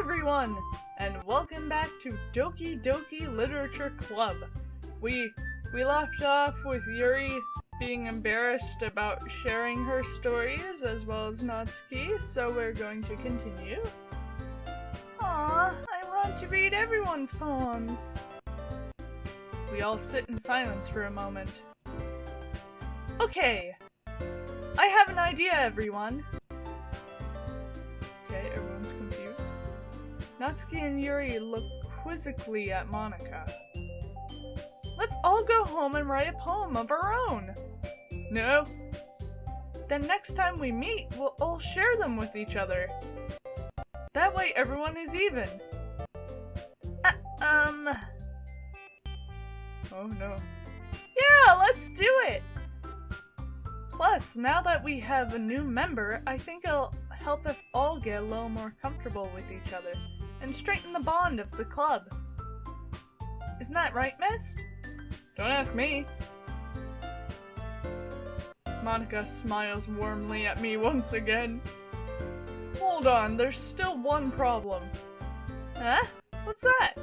everyone, and welcome back to Doki Doki Literature Club. We left off with Yuri being embarrassed about sharing her stories as well as Natsuki, so we're going to continue. Aww, I want to read everyone's poems. We all sit in silence for a moment. Okay, I have an idea, everyone. Okay, everyone's confused. Natsuki and Yuri look quizzically at Monika. Let's all go home and write a poem of our own. No. Then next time we meet, we'll all share them with each other. That way everyone is even. Oh no. Yeah, let's do it! Plus, now that we have a new member, I think it'll help us all get a little more comfortable with each other and straighten the bond of the club. Isn't that right, Mist? Don't ask me. Monika smiles warmly at me once again. Hold on, there's still one problem. Huh? What's that?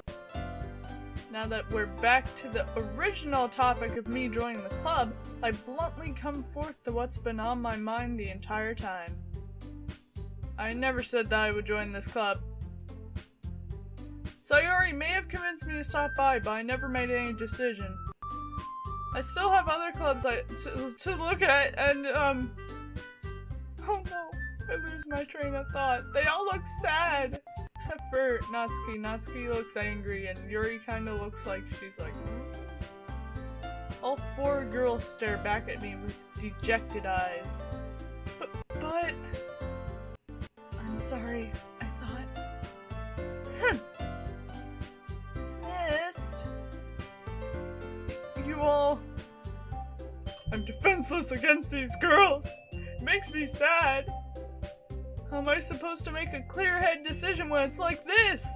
Now that we're back to the original topic of me joining the club, I bluntly come forth to what's been on my mind the entire time. I never said that I would join this club. Sayori may have convinced me to stop by, but I never made any decision. I still have other clubs to look at, and oh no, I lose my train of thought. They all look sad! Except for Natsuki. Natsuki looks angry, and Yuri kinda looks like she's like, All four girls stare back at me with dejected eyes. But... I'm sorry, I thought... Mist... You all... I'm defenseless against these girls! It makes me sad! How am I supposed to make a clear-head decision when it's like this?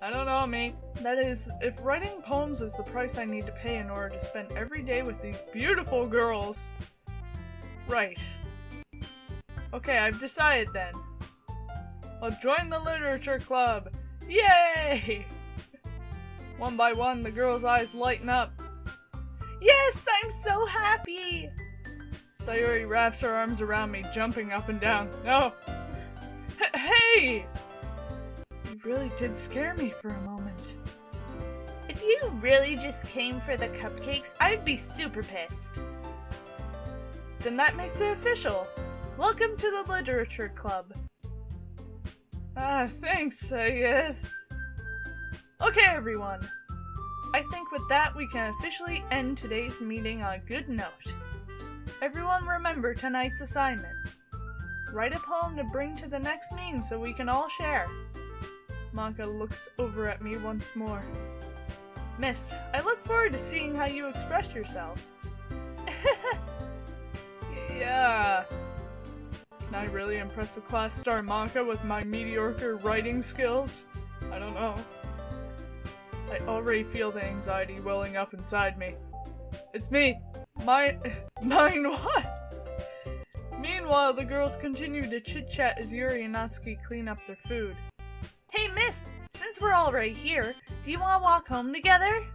I don't know, me. That is, if writing poems is the price I need to pay in order to spend every day with these beautiful girls. Right. Okay, I've decided then. I'll join the literature club. Yay! One by one, the girls' eyes lighten up. Yes, I'm so happy! Sayori wraps her arms around me, jumping up and down. No! Hey! You really did scare me for a moment. If you really just came for the cupcakes, I'd be super pissed. Then that makes it official. Welcome to the literature club. Thanks, I guess. Okay, everyone. I think with that, we can officially end today's meeting on a good note. Everyone remember tonight's assignment. Write a poem to bring to the next meeting so we can all share. Monika looks over at me once more. Mist, I look forward to seeing how you express yourself. Yeah. Can I really impress the class star Monika with my mediocre writing skills? I don't know. I already feel the anxiety welling up inside me. It's me! Mine what? Meanwhile, the girls continue to chit-chat as Yuri and Natsuki clean up their food. Hey Mist, since we're all right here, do you want to walk home together?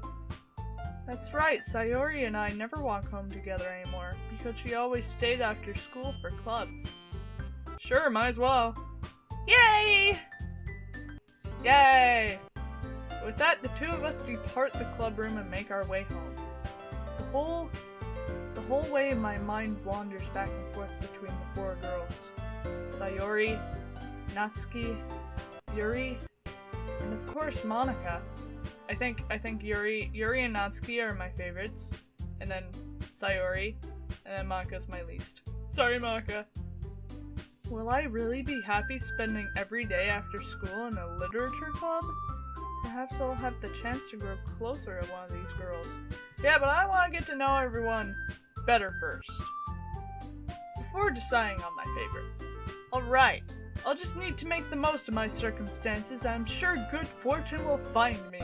That's right, Sayori and I never walk home together anymore, because she always stayed after school for clubs. Sure, might as well. Yay! Yay! With that, the two of us depart the club room and make our way home. The whole way my mind wanders back and forth between the four girls. Sayori, Natsuki, Yuri, and of course Monika. I think Yuri and Natsuki are my favorites, and then Sayori, and then Monika's my least. Sorry, Monika. Will I really be happy spending every day after school in a literature club? Perhaps I'll have the chance to grow closer to one of these girls. Yeah, but I want to get to know everyone better first, before deciding on my favorite. Alright, I'll just need to make the most of my circumstances. I'm sure good fortune will find me.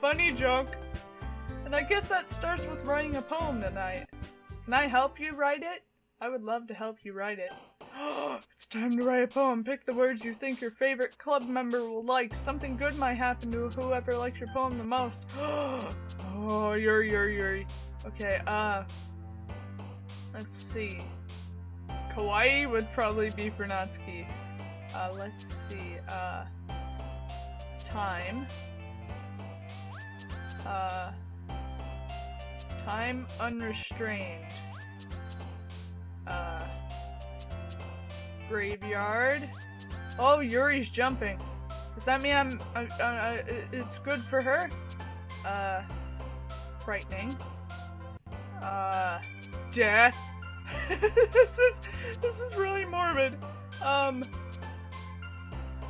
Funny joke. And I guess that starts with writing a poem tonight. Can I help you write it? I would love to help you write it. It's time to write a poem. Pick the words you think your favorite club member will like. Something good might happen to whoever likes your poem the most. Oh, Yuri. Okay, let's see. Kawaii would probably be for Natsuki. Let's see, time. Time unrestrained. Graveyard. Oh, Yuri's jumping. Does that mean it's good for her? Frightening. Death. This is really morbid.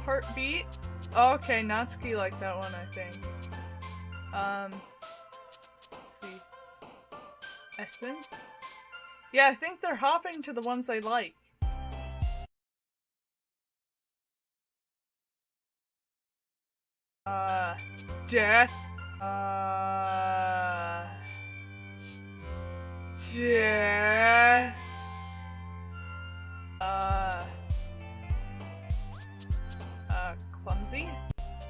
Heartbeat. Oh, okay, Natsuki liked that one, I think. Let's see. Essence? Yeah, I think they're hopping to the ones they like. Death. Death. Clumsy?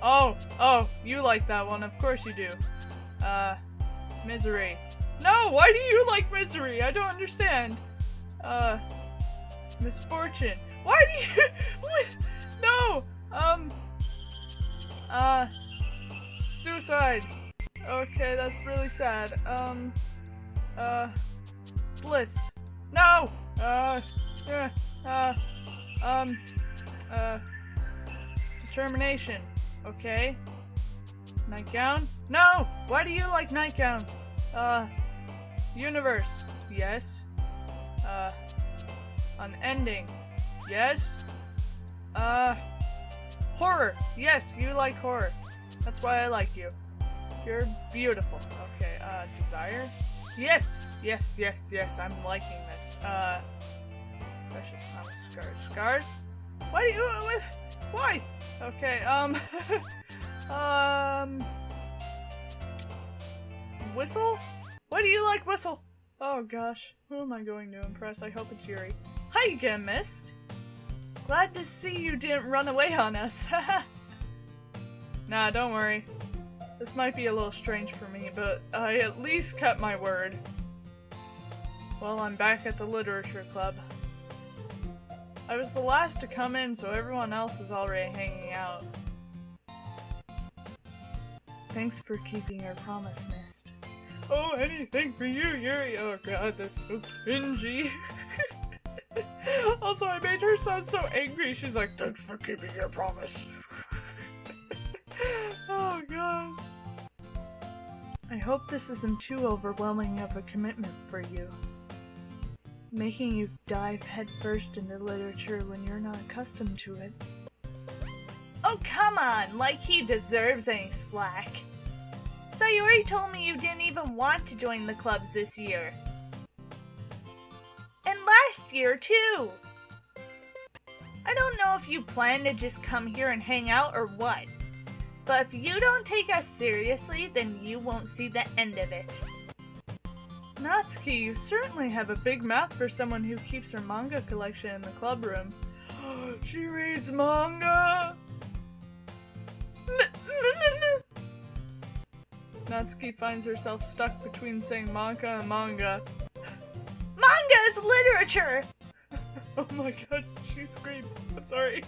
Oh, you like that one, of course you do. Misery. No, why do you like misery? I don't understand. Misfortune. Why do you- what? No! Suicide. Okay, that's really sad. Bliss. No! Determination. Okay. Nightgown? No! Why do you like nightgowns? Universe. Yes. Unending. Yes. Horror. Yes, you like horror. That's why I like you. You're beautiful. Okay, desire? Yes! Yes, I'm liking this. Precious promise. Scars? Why do you, why? Okay, Whistle? Why do you like Whistle? Oh gosh, who am I going to impress? I hope it's Yuri. Hi again, Mist! Glad to see you didn't run away on us. Nah, don't worry. This might be a little strange for me, but I at least kept my word. Well, I'm back at the literature club. I was the last to come in, so everyone else is already hanging out. Thanks for keeping your promise, Mist. Oh, anything for you, Yuri! Oh god, that's so cringy. Also, I made her sound so angry. She's like, thanks for keeping your promise. Oh gosh. I hope this isn't too overwhelming of a commitment for you. Making you dive headfirst into literature when you're not accustomed to it. Oh come on, like he deserves any slack. Sayori told me you didn't even want to join the clubs this year. And last year too! I don't know if you plan to just come here and hang out or what, but if you don't take us seriously, then you won't see the end of it. Natsuki, you certainly have a big mouth for someone who keeps her manga collection in the club room. She reads manga! Natsuki finds herself stuck between saying manga and manga. Manga is literature! Oh my god, she screamed. I'm sorry.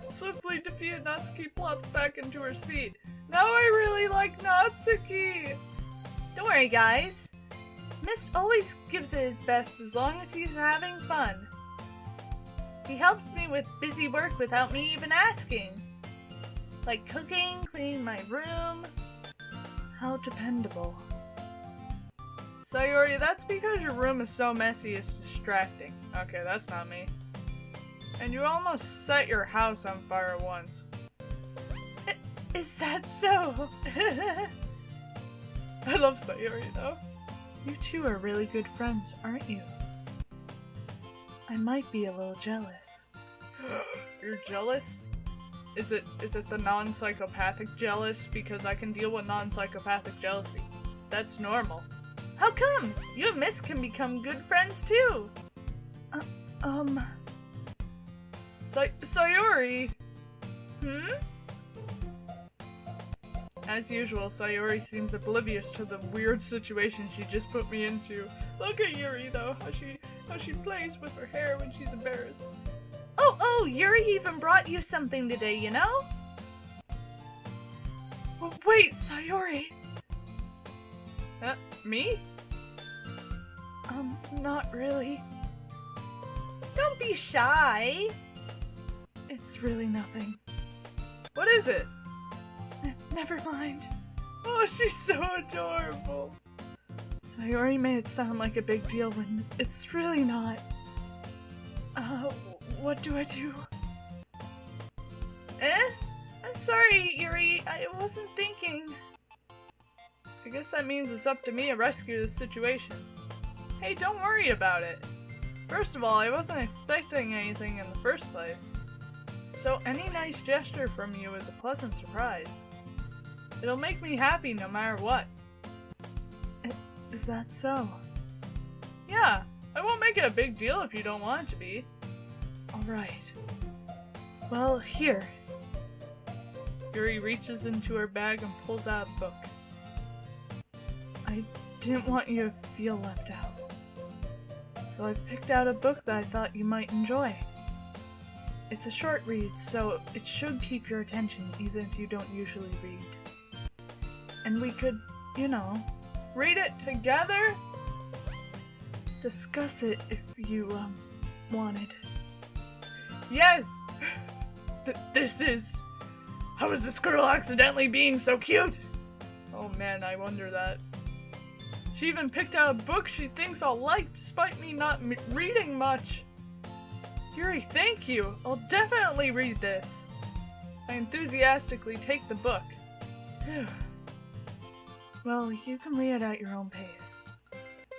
Swiftly defeated, Natsuki plops back into her seat. Now I really like Natsuki! Don't worry, guys. Mist always gives it his best as long as he's having fun. He helps me with busy work without me even asking. Like cooking, cleaning my room. How dependable. Sayori, that's because your room is so messy it's distracting. Okay, that's not me. And you almost set your house on fire once. Is that so? I love Sayori though. You two are really good friends, aren't you? I might be a little jealous. You're jealous? Is it the non-psychopathic jealous? Because I can deal with non-psychopathic jealousy. That's normal. How come? You and Mist can become good friends too. Sayori! Hmm? As usual, Sayori seems oblivious to the weird situation she just put me into. Look at Yuri, though, how she plays with her hair when she's embarrassed. Oh, Yuri even brought you something today, you know? Oh, wait, Sayori! Me? Not really. Don't be shy. It's really nothing. What is it? Never mind. Oh, she's so adorable. Sayori made it sound like a big deal when it's really not. What do I do? I'm sorry, Yuri. I wasn't thinking. I guess that means it's up to me to rescue this situation. Hey, don't worry about it. First of all, I wasn't expecting anything in the first place. So any nice gesture from you is a pleasant surprise. It'll make me happy no matter what. Is that so? Yeah, I won't make it a big deal if you don't want it to be. Alright. Well, here. Yuri reaches into her bag and pulls out a book. I didn't want you to feel left out. So I picked out a book that I thought you might enjoy. It's a short read, so it should keep your attention even if you don't usually read. And we could, you know, read it together? Discuss it if you, wanted. Yes! This is... How is this girl accidentally being so cute? Oh man, I wonder that. She even picked out a book she thinks I'll like despite me not reading much. Yuri, thank you! I'll definitely read this. I enthusiastically take the book. Well, you can read it at your own pace.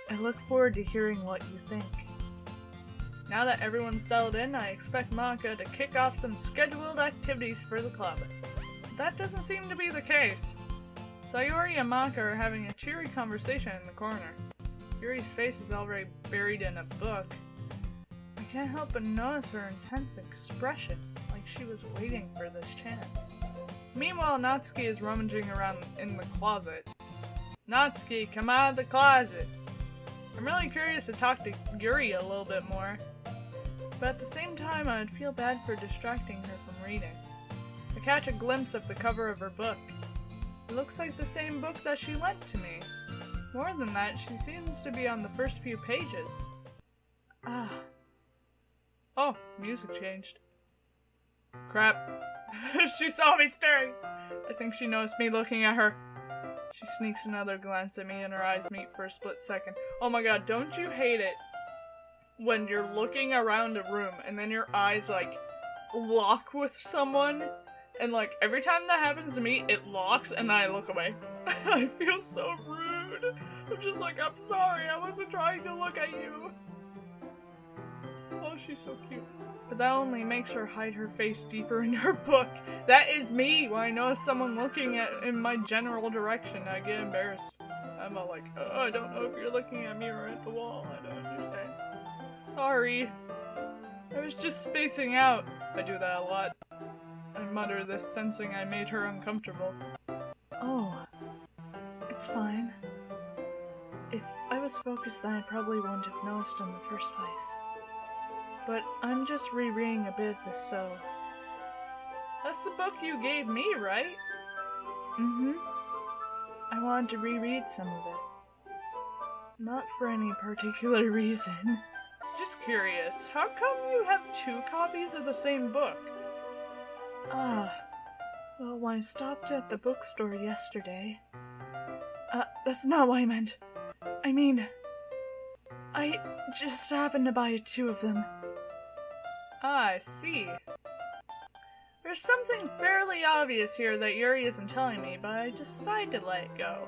I look forward to hearing what you think. Now that everyone's settled in, I expect Maka to kick off some scheduled activities for the club. But that doesn't seem to be the case. Sayori and Maka are having a cheery conversation in the corner. Yuri's face is already buried in a book. I can't help but notice her intense expression, like she was waiting for this chance. Meanwhile, Natsuki is rummaging around in the closet. Natsuki, come out of the closet! I'm really curious to talk to Yuri a little bit more. But at the same time, I would feel bad for distracting her from reading. I catch a glimpse of the cover of her book. It looks like the same book that she lent to me. More than that, she seems to be on the first few pages. Ah. Oh, music changed. Crap. She saw me staring! I think she noticed me looking at her. She sneaks another glance at me and her eyes meet for a split second. Oh my god, don't you hate it when you're looking around a room and then your eyes, like, lock with someone? And, like, every time that happens to me, it locks and I look away. I feel so rude. I'm just like, I'm sorry, I wasn't trying to look at you. Oh, she's so cute. But that only makes her hide her face deeper in her book. That is me! When I notice someone looking in my general direction, I get embarrassed. I'm all like, oh, I don't know if you're looking at me or at the wall. I don't understand. Sorry. I was just spacing out. I do that a lot. I mutter this, sensing I made her uncomfortable. Oh. It's fine. If I was focused, then I probably wouldn't have noticed in the first place. But I'm just rereading a bit of this, so... That's the book you gave me, right? Mm-hmm. I wanted to reread some of it. Not for any particular reason. Just curious, how come you have 2 copies of the same book? Well, when I stopped at the bookstore yesterday... that's not what I meant. I mean... I just happened to buy 2 of them. Ah, I see. There's something fairly obvious here that Yuri isn't telling me, but I decide to let it go.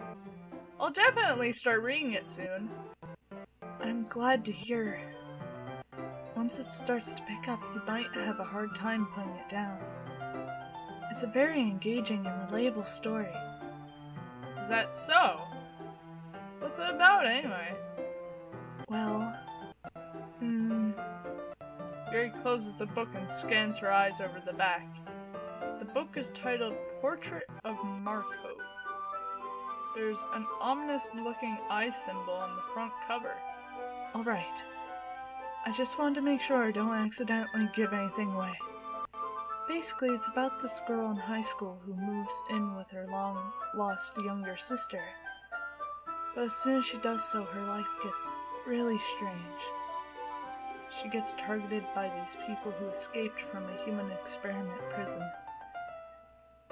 I'll definitely start reading it soon. I'm glad to hear. Once it starts to pick up, you might have a hard time putting it down. It's a very engaging and relatable story. Is that so? What's it about, anyway? Well, Yuri closes the book and scans her eyes over the back. The book is titled Portrait of Markov. There's an ominous-looking eye symbol on the front cover. Alright. I just wanted to make sure I don't accidentally give anything away. Basically, it's about this girl in high school who moves in with her long-lost younger sister. But as soon as she does so, her life gets really strange. She gets targeted by these people who escaped from a human experiment prison.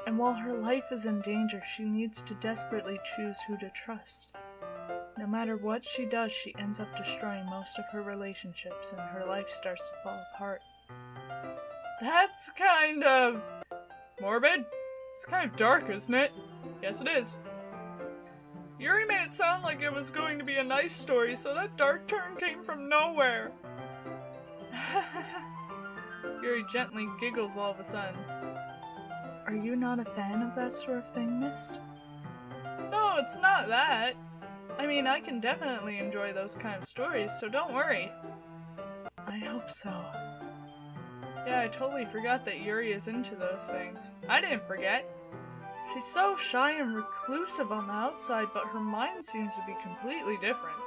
And while her life is in danger, she needs to desperately choose who to trust. No matter what she does, she ends up destroying most of her relationships and her life starts to fall apart. That's kind of morbid. It's kind of dark, isn't it? Yes, it is. Yuri made it sound like it was going to be a nice story, so that dark turn came from nowhere. Yuri gently giggles all of a sudden. Are you not a fan of that sort of thing, Mist? No, it's not that. I mean, I can definitely enjoy those kind of stories, so don't worry. I hope so. Yeah, I totally forgot that Yuri is into those things. I didn't forget. She's so shy and reclusive on the outside, but her mind seems to be completely different.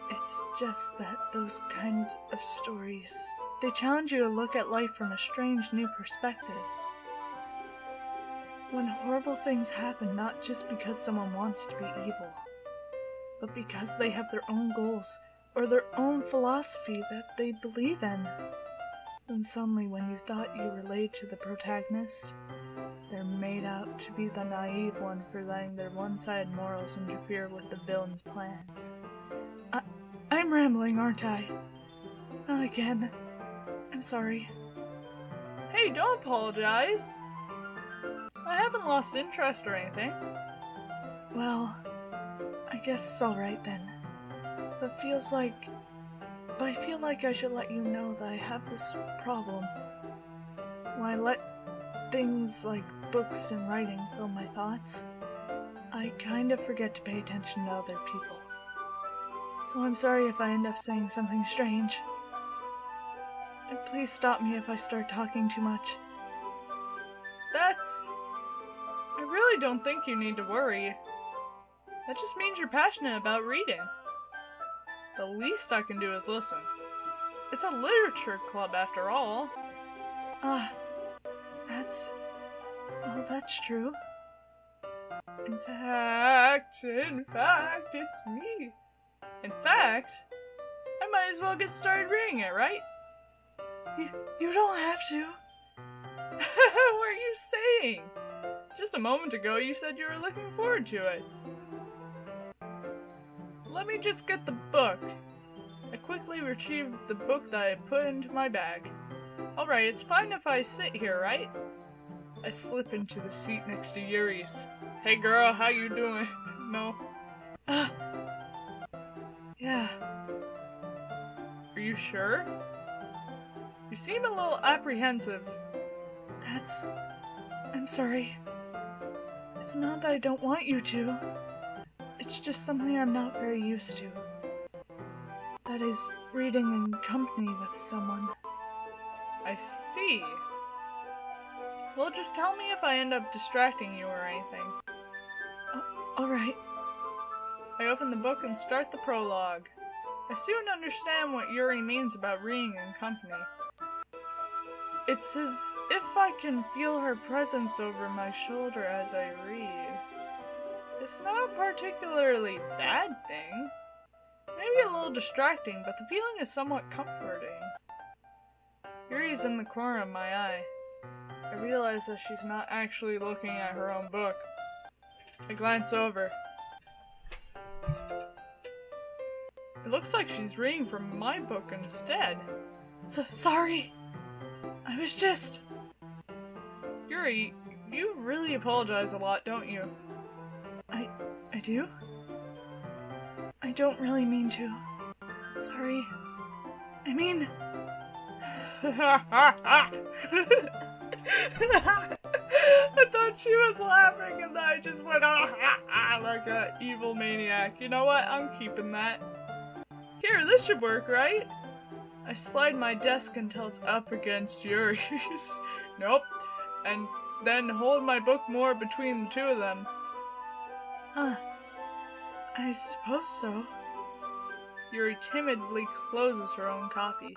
It's just that those kind of stories, they challenge you to look at life from a strange new perspective. When horrible things happen, not just because someone wants to be evil, but because they have their own goals or their own philosophy that they believe in. Then suddenly, when you thought you related to the protagonist, they're made out to be the naive one for letting their one-sided morals interfere with the villain's plans. I'm rambling, aren't I? Not again. I'm sorry. Hey, don't apologize. I haven't lost interest or anything. Well, I guess it's alright then. But I feel like I should let you know that I have this problem. When I let things like books and writing fill my thoughts, I kind of forget to pay attention to other people. So I'm sorry if I end up saying something strange. And please stop me if I start talking too much. I really don't think you need to worry. That just means you're passionate about reading. The least I can do is listen. It's a literature club after all. That's true. In fact, it's me. In fact, I might as well get started reading it, right? You don't have to. What are you saying? Just a moment ago you said you were looking forward to it. Let me just get the book. I quickly retrieved the book that I had put into my bag. Alright, it's fine if I sit here, right? I slip into the seat next to Yuri's. Hey girl, how you doing? No. Yeah. Are you sure? You seem a little apprehensive. I'm sorry. It's not that I don't want you to. It's just something I'm not very used to. That is, reading in company with someone. I see. Well, just tell me if I end up distracting you or anything. Alright. I open the book and start the prologue. I soon understand what Yuri means about reading in company. It's as if I can feel her presence over my shoulder as I read. It's not a particularly bad thing. Maybe a little distracting, but the feeling is somewhat comforting. Yuri's in the corner of my eye. I realize that she's not actually looking at her own book. I glance over. It looks like she's reading from my book instead. Sorry. I was just... Yuri, you really apologize a lot, don't you? I do? I don't really mean to. Sorry. I mean... I thought she was laughing and then I just went like an evil maniac. You know what? I'm keeping that. Here, this should work, right? I slide my desk until it's up against Yuri's. Nope. And then hold my book more between the two of them. I suppose so. Yuri timidly closes her own copy.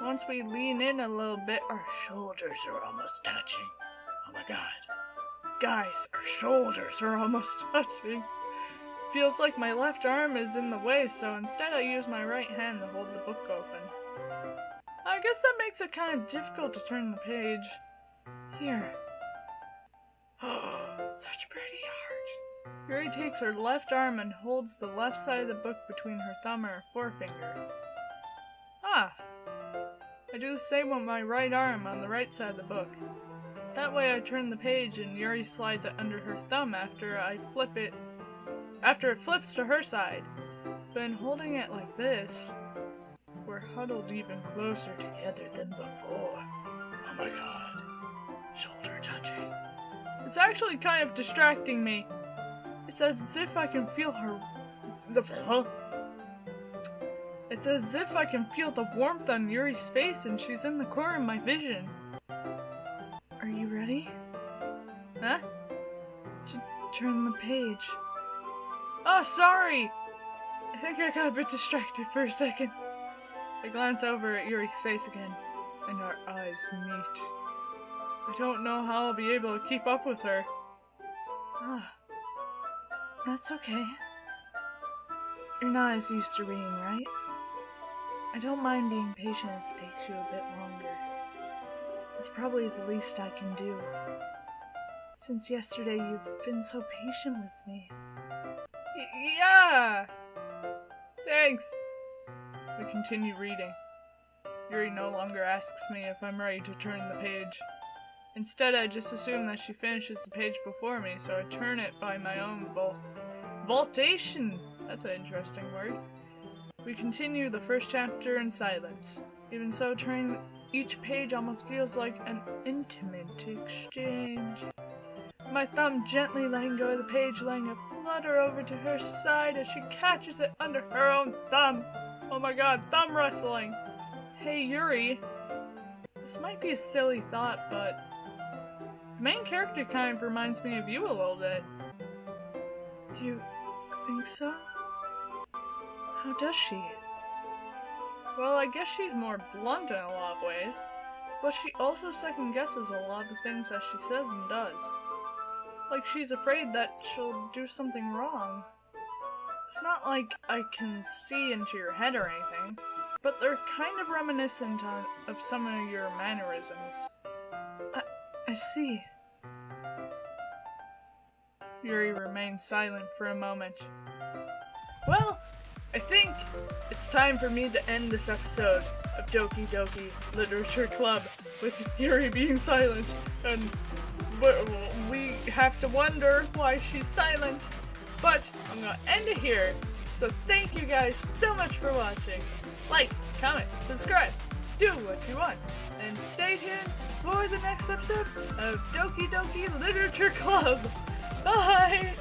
Once we lean in a little bit, our shoulders are almost touching. Oh my god. Guys, our shoulders are almost touching. Feels like my left arm is in the way, so instead I use my right hand to hold the book open. I guess that makes it kind of difficult to turn the page. Here. Such pretty art. Yuri takes her left arm and holds the left side of the book between her thumb and her forefinger. I do the same with my right arm on the right side of the book. That way I turn the page and Yuri slides it under her thumb after it flips to her side. But in holding it like this, we're huddled even closer together than before. Oh my god. Shoulder touching. It's actually kind of distracting me. It's as if I can feel It's as if I can feel the warmth on Yuri's face and she's in the corner of my vision. Are you ready? Huh? Turn the page. Oh, sorry! I think I got a bit distracted for a second. I glance over at Yuri's face again, and our eyes meet. I don't know how I'll be able to keep up with her. That's okay. You're not as used to reading, right? I don't mind being patient if it takes you a bit longer. It's probably the least I can do. Since yesterday, you've been so patient with me. Yeah! Thanks! We continue reading. Yuri no longer asks me if I'm ready to turn the page. Instead, I just assume that she finishes the page before me, so I turn it by my own vaultation! That's an interesting word. We continue the first chapter in silence. Even so, turning each page almost feels like an intimate exchange. My thumb gently letting go of the page, letting it flutter over to her side as she catches it under her own thumb. Oh my god, thumb wrestling! Hey Yuri, this might be a silly thought, but the main character kind of reminds me of you a little bit. You think so? How does she? Well, I guess she's more blunt in a lot of ways, but she also second guesses a lot of the things that she says and does. Like she's afraid that she'll do something wrong. It's not like I can see into your head or anything, but they're kind of reminiscent of some of your mannerisms. I see. Yuri remains silent for a moment. Well, I think it's time for me to end this episode of Doki Doki Literature Club with Yuri being silent, and we have to wonder why she's silent. But I'm gonna end it here, so thank you guys so much for watching. Like, comment, subscribe, do what you want, and stay tuned for the next episode of Doki Doki Literature Club. Bye!